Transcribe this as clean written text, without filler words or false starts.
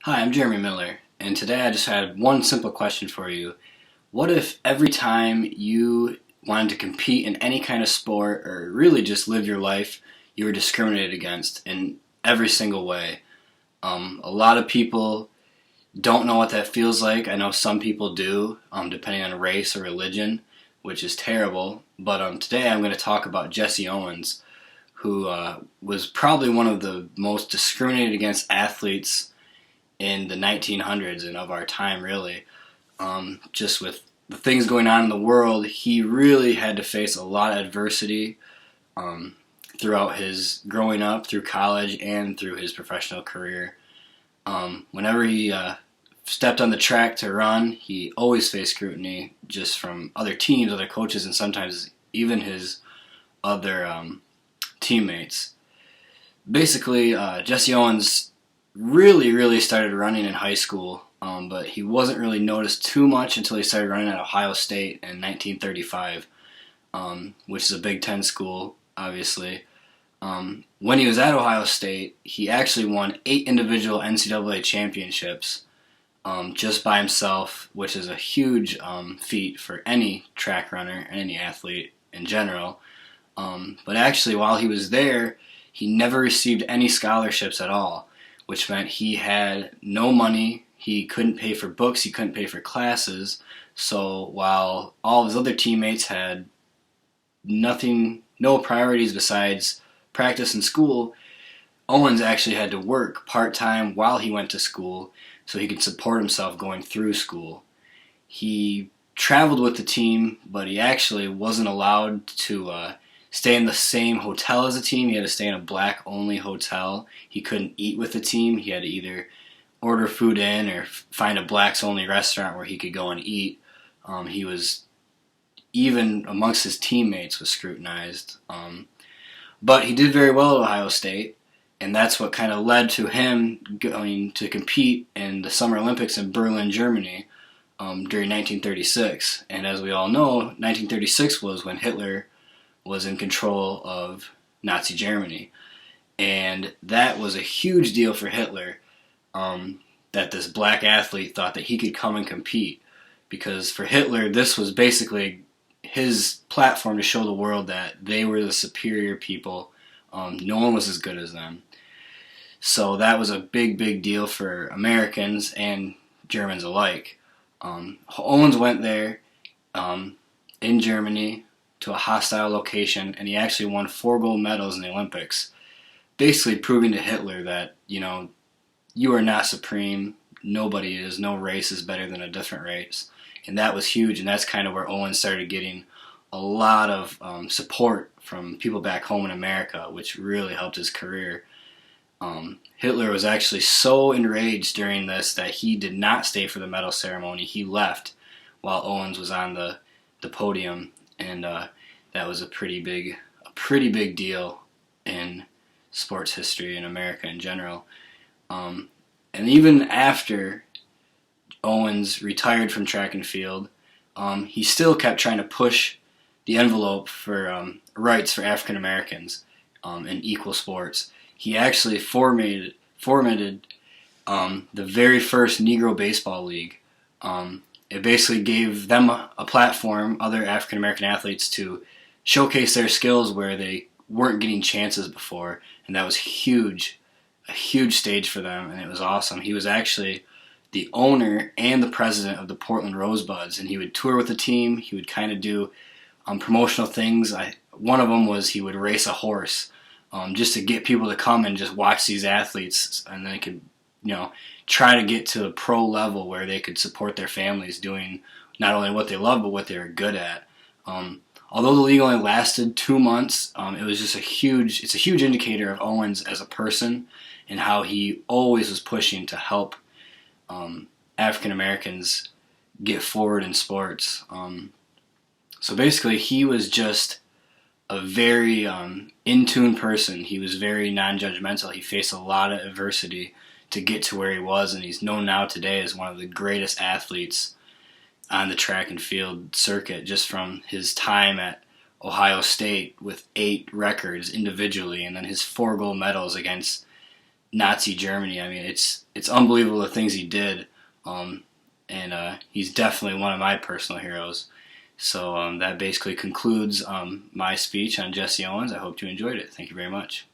Hi, I'm Jeremy Miller, and today I just had one simple question for you. What if every time you wanted to compete in any kind of sport or really just live your life, you were discriminated against in every single way? A lot of people don't know what that feels like. I know some people do, depending on race or religion, which is terrible. But today I'm going to talk about Jesse Owens, who was probably one of the most discriminated against athletes in the 1900s and of our time, really. Just with the things going on in the world, he really had to face a lot of adversity um, throughout his growing up, through college, and through his professional career. Whenever he stepped on the track to run, he always faced scrutiny just from other teams, other coaches, and sometimes even his other teammates. Basically, Jesse Owens really started running in high school, but he wasn't really noticed too much until he started running at Ohio State in 1935, which is a Big Ten school, obviously. When he was at Ohio State, he actually won 8 individual NCAA championships just by himself, which is a huge feat for any track runner and any athlete in general. But actually, while he was there, he never received any scholarships at all, which meant he had no money, he couldn't pay for books, he couldn't pay for classes. So while all of his other teammates had nothing, no priorities besides practice and school, Owens actually had to work part-time while he went to school so he could support himself going through school. He traveled with the team, but he actually wasn't allowed to stay in the same hotel as the team. He had to stay in a black-only hotel. He couldn't eat with the team. He had to either order food in or find a blacks-only restaurant where he could go and eat. He was, even amongst his teammates, was scrutinized. But he did very well at Ohio State, and that's what kind of led to him going to compete in the Summer Olympics in Berlin, Germany, during 1936. And as we all know, 1936 was when Hitler was in control of Nazi Germany. And that was a huge deal for Hitler, that this black athlete thought that he could come and compete. Because for Hitler, this was basically his platform to show the world that they were the superior people. No one was as good as them. So that was a big deal for Americans and Germans alike. Owens went there in Germany to a hostile location, and he actually won 4 gold medals in the Olympics, basically proving to Hitler that, you are not supreme, nobody is, no race is better than a different race. And that was huge, and that's kind of where Owens started getting a lot of support from people back home in America, which really helped his career. Hitler was actually so enraged during this that he did not stay for the medal ceremony. He left while Owens was on the podium, and that was a pretty big deal in sports history in America in general. And even after Owens retired from track and field, he still kept trying to push the envelope for rights for African Americans in equal sports. He actually formatted the very first Negro Baseball League. It basically gave them a platform, other African American athletes, to showcase their skills where they weren't getting chances before, and that was a huge stage for them, and it was awesome. He was actually the owner and the president of the Portland Rosebuds, and he would tour with the team. He would kind of do promotional things. One of them was he would race a horse, just to get people to come and just watch these athletes, and they could, try to get to a pro level where they could support their families doing not only what they love but what they were good at. Although the league only lasted 2 months, it was just it's a huge indicator of Owens as a person and how he always was pushing to help African Americans get forward in sports. So basically, he was just a very in-tune person. He was very non-judgmental. He faced a lot of adversity to get to where he was, and he's known now today as one of the greatest athletes on the track and field circuit, just from his time at Ohio State with 8 records individually, and then his 4 gold medals against Nazi Germany. I mean, it's unbelievable the things he did, and he's definitely one of my personal heroes. So that basically concludes my speech on Jesse Owens. I hope you enjoyed it. Thank you very much.